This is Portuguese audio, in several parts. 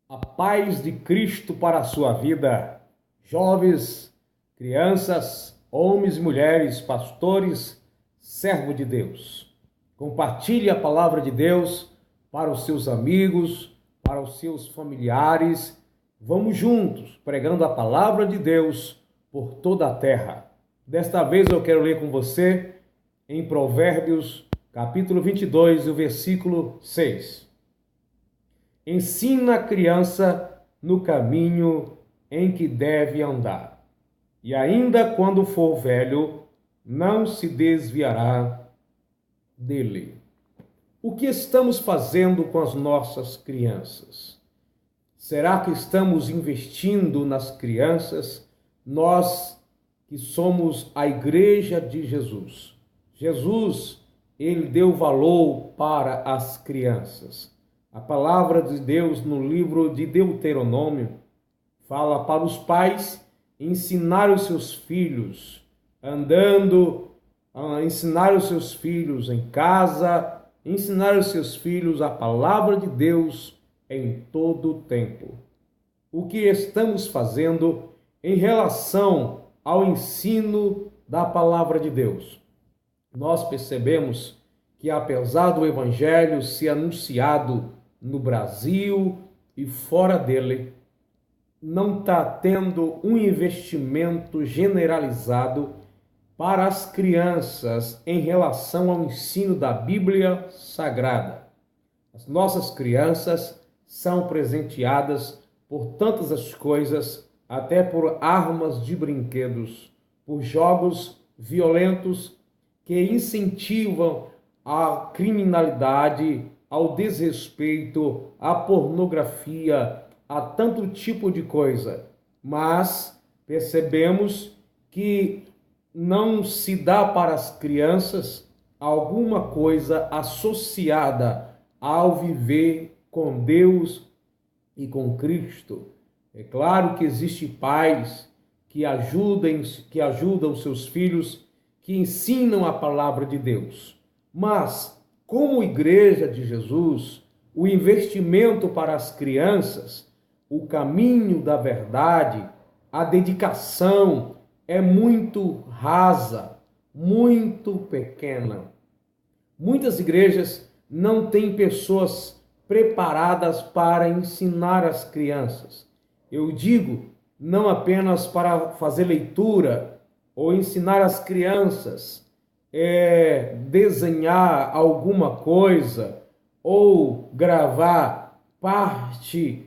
A paz de Cristo para a sua vida, jovens, crianças, homens e mulheres, pastores, servos de Deus. Compartilhe a palavra de Deus para os seus amigos, para os seus familiares. Vamos juntos pregando a palavra de Deus por toda a terra. Desta vez eu quero ler com você em Provérbios, capítulo 22, o versículo 6. Ensina a criança no caminho em que deve andar, e ainda quando for velho, não se desviará dele. O que estamos fazendo com as nossas crianças? Será que estamos investindo nas crianças? Nós que somos a Igreja de Jesus. Jesus, ele deu valor para as crianças. A palavra de Deus no livro de Deuteronômio fala para os pais ensinar os seus filhos ensinar os seus filhos em casa, ensinar os seus filhos a palavra de Deus em todo o tempo. O que estamos fazendo em relação ao ensino da palavra de Deus? Nós percebemos que apesar do Evangelho ser anunciado no Brasil e fora dele, não está tendo um investimento generalizado para as crianças em relação ao ensino da Bíblia Sagrada. As nossas crianças são presenteadas por tantas as coisas, até por armas de brinquedos, por jogos violentos que incentivam a criminalidade, ao desrespeito, à pornografia, a tanto tipo de coisa. Mas percebemos que não se dá para as crianças alguma coisa associada ao viver com Deus e com Cristo. É claro que existem pais que ajudam seus filhos, que ensinam a palavra de Deus. Mas, como Igreja de Jesus, o investimento para as crianças, o caminho da verdade, a dedicação é muito rasa, muito pequena. Muitas igrejas não têm pessoas preparadas para ensinar as crianças. Eu digo, não apenas para fazer leitura ou ensinar as crianças desenhar alguma coisa ou gravar parte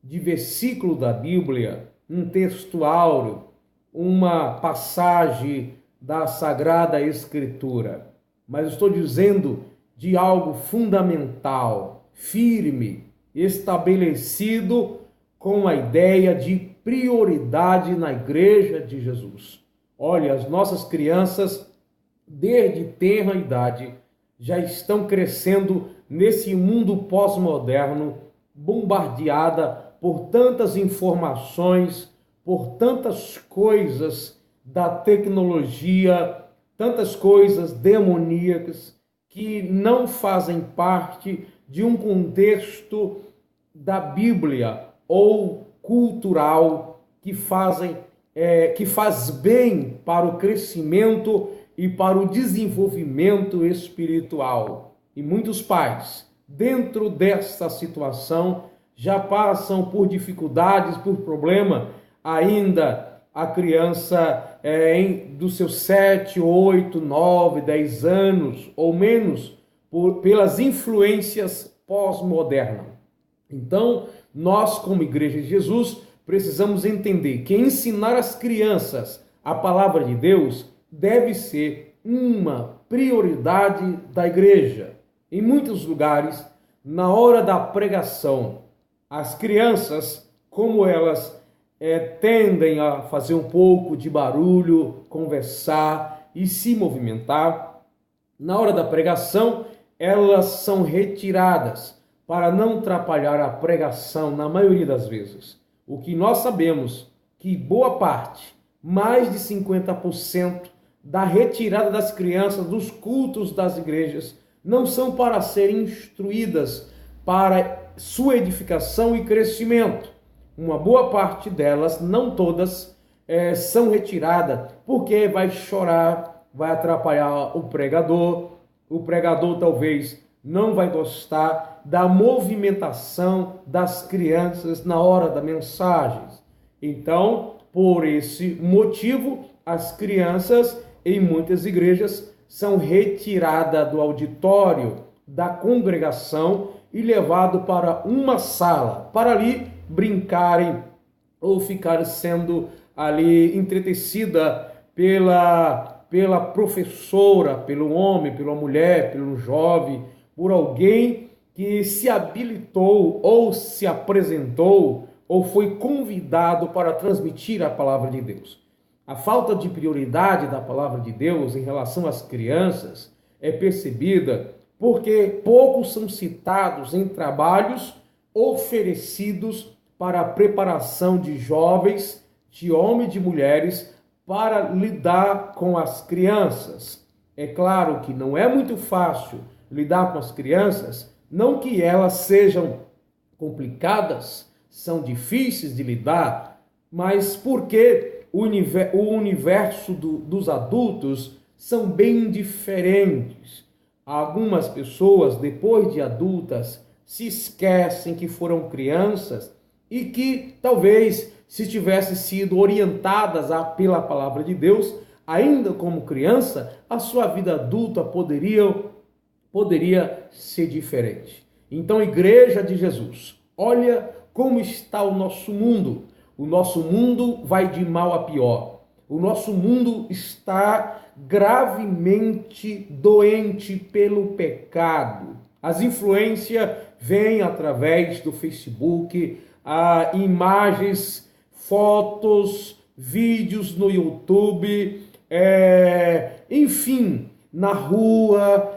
de versículo da Bíblia, um texto áureo, uma passagem da Sagrada Escritura. Mas estou dizendo de algo fundamental, firme, estabelecido com a ideia de prioridade na Igreja de Jesus. Olha, as nossas crianças, desde tenra idade, já estão crescendo nesse mundo pós-moderno, bombardeada por tantas informações, por tantas coisas da tecnologia, tantas coisas demoníacas que não fazem parte de um contexto da Bíblia ou cultural que faz bem para o crescimento e para o desenvolvimento espiritual. E muitos pais, dentro dessa situação, já passam por dificuldades, por problema, ainda a criança dos seus 7, 8, 9, 10 anos ou menos, pelas influências pós-modernas. Então, nós como Igreja de Jesus, precisamos entender que ensinar as crianças a palavra de Deus deve ser uma prioridade da igreja. Em muitos lugares, na hora da pregação, as crianças, como elas tendem a fazer um pouco de barulho, conversar e se movimentar, na hora da pregação, elas são retiradas para não atrapalhar a pregação na maioria das vezes. O que nós sabemos que boa parte, mais de 50%, da retirada das crianças dos cultos das igrejas não são para serem instruídas para sua edificação e crescimento. Uma boa parte delas, não todas, são retiradas porque vai chorar, vai atrapalhar o pregador talvez não vai gostar da movimentação das crianças na hora da mensagem. Então, por esse motivo, as crianças em muitas igrejas são retiradas do auditório da congregação e levadas para uma sala, para ali brincarem ou ficar sendo ali entretecida pela professora, pelo homem, pela mulher, pelo jovem, por alguém que se habilitou ou se apresentou ou foi convidado para transmitir a palavra de Deus. A falta de prioridade da palavra de Deus em relação às crianças é percebida porque poucos são citados em trabalhos oferecidos para a preparação de jovens, de homens e de mulheres, para lidar com as crianças. É claro que não é muito fácil lidar com as crianças, não que elas sejam complicadas, são difíceis de lidar, mas porque o universo dos adultos são bem diferentes. Algumas pessoas, depois de adultas, se esquecem que foram crianças e que talvez, se tivessem sido orientadas pela palavra de Deus, ainda como criança, a sua vida adulta poderia ser diferente. Então, Igreja de Jesus, olha como está o nosso mundo. O nosso mundo vai de mal a pior. O nosso mundo está gravemente doente pelo pecado. As influências vêm através do Facebook, imagens, fotos, vídeos no YouTube, enfim, na rua,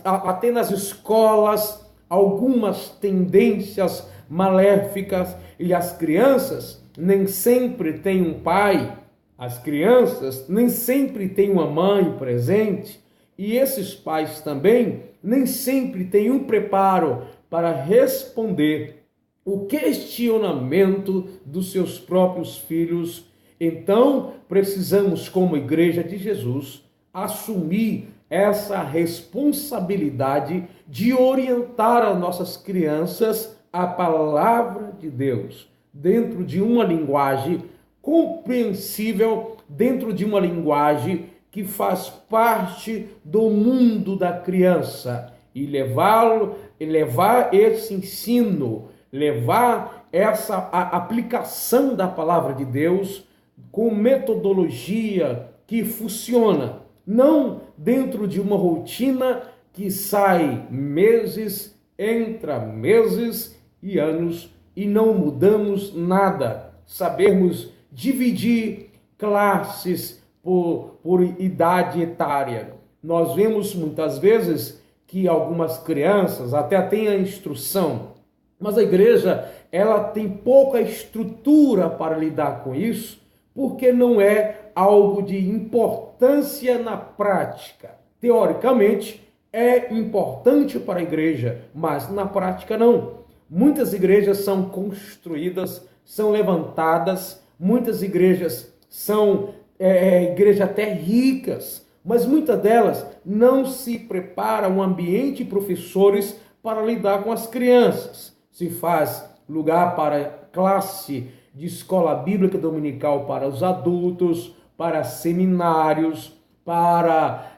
até nas escolas, algumas tendências maléficas, e as crianças nem sempre têm um pai, as crianças nem sempre têm uma mãe presente, e esses pais também nem sempre têm um preparo para responder o questionamento dos seus próprios filhos. Então, precisamos, como Igreja de Jesus, assumir essa responsabilidade de orientar as nossas crianças a palavra de Deus, dentro de uma linguagem compreensível, dentro de uma linguagem que faz parte do mundo da criança, e levar esse ensino, levar essa aplicação da palavra de Deus com metodologia que funciona, não dentro de uma rotina que sai meses, entra meses e anos e não mudamos nada. Sabermos dividir classes por idade etária. Nós vemos muitas vezes que algumas crianças até têm a instrução, mas a igreja ela tem pouca estrutura para lidar com isso, porque não é algo de importância na prática. Teoricamente, é importante para a igreja, mas na prática não. Muitas igrejas são construídas, são levantadas, muitas igrejas são igrejas até ricas, mas muitas delas não se preparam um ambiente e professores para lidar com as crianças. Se faz lugar para classe de escola bíblica dominical para os adultos, para seminários, para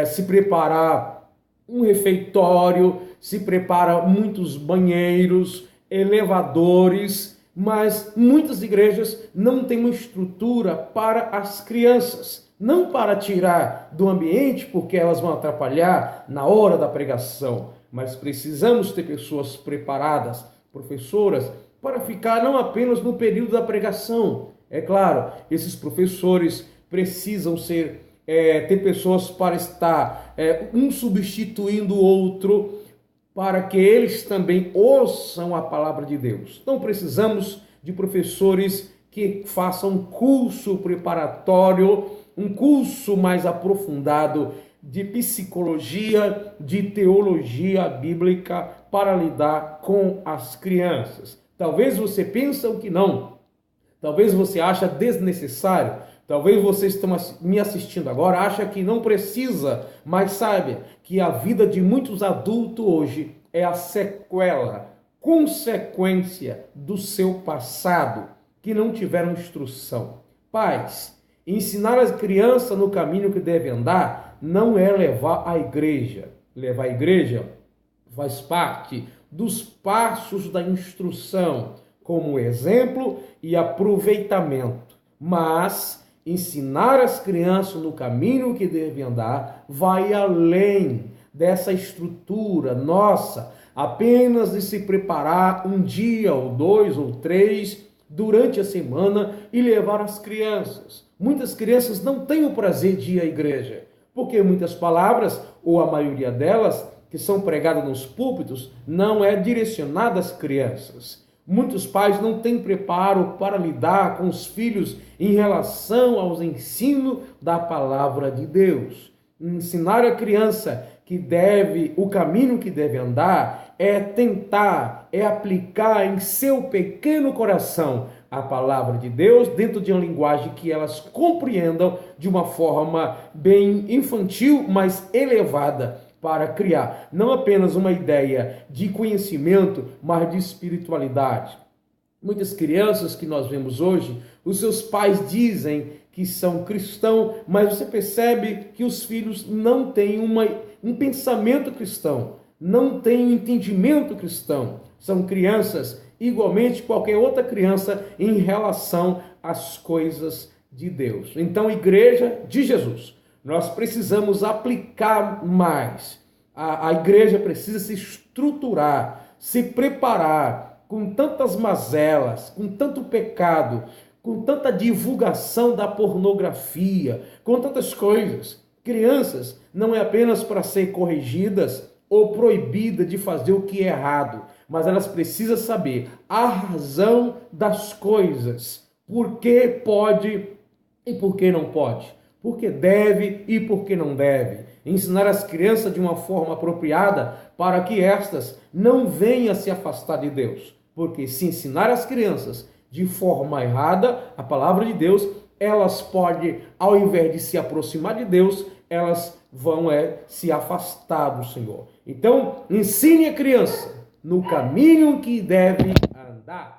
se preparar um refeitório, se prepara muitos banheiros, elevadores, mas muitas igrejas não têm uma estrutura para as crianças, não para tirar do ambiente porque elas vão atrapalhar na hora da pregação, mas precisamos ter pessoas preparadas, professoras, para ficar não apenas no período da pregação. É claro, esses professores precisam ter pessoas para estar um substituindo o outro, para que eles também ouçam a palavra de Deus. Então precisamos de professores que façam um curso preparatório, um curso mais aprofundado de psicologia, de teologia bíblica, para lidar com as crianças. Talvez você pense que não. Talvez você ache desnecessário. Talvez vocês estão me assistindo agora, acha que não precisa, mas saiba que a vida de muitos adultos hoje é a sequela, consequência do seu passado, que não tiveram instrução. Pais, ensinar as crianças no caminho que deve andar não é levar à igreja. Levar à igreja faz parte dos passos da instrução, como exemplo e aproveitamento. Mas ensinar as crianças no caminho que devem andar vai além dessa estrutura nossa, apenas de se preparar um dia, ou 2, ou 3, durante a semana e levar as crianças. Muitas crianças não têm o prazer de ir à igreja, porque muitas palavras, ou a maioria delas, que são pregadas nos púlpitos, não é direcionada às crianças. Muitos pais não têm preparo para lidar com os filhos em relação aos ensinos da palavra de Deus. Ensinar a criança o caminho que deve andar é tentar, é aplicar em seu pequeno coração a palavra de Deus dentro de uma linguagem que elas compreendam de uma forma bem infantil, mas elevada, para criar não apenas uma ideia de conhecimento, mas de espiritualidade. Muitas crianças que nós vemos hoje, os seus pais dizem que são cristãos, mas você percebe que os filhos não têm um pensamento cristão, não têm um entendimento cristão. São crianças igualmente qualquer outra criança em relação às coisas de Deus. Então, Igreja de Jesus, nós precisamos aplicar mais. A igreja precisa se estruturar, se preparar com tantas mazelas, com tanto pecado, com tanta divulgação da pornografia, com tantas coisas. Crianças não é apenas para ser corrigidas ou proibidas de fazer o que é errado, mas elas precisam saber a razão das coisas, por que pode e por que não pode, por que deve e por que não deve. Ensinar as crianças de uma forma apropriada para que estas não venham a se afastar de Deus. Porque se ensinar as crianças de forma errada a palavra de Deus, elas podem, ao invés de se aproximar de Deus, elas vão se afastar do Senhor. Então, ensine a criança no caminho que deve andar.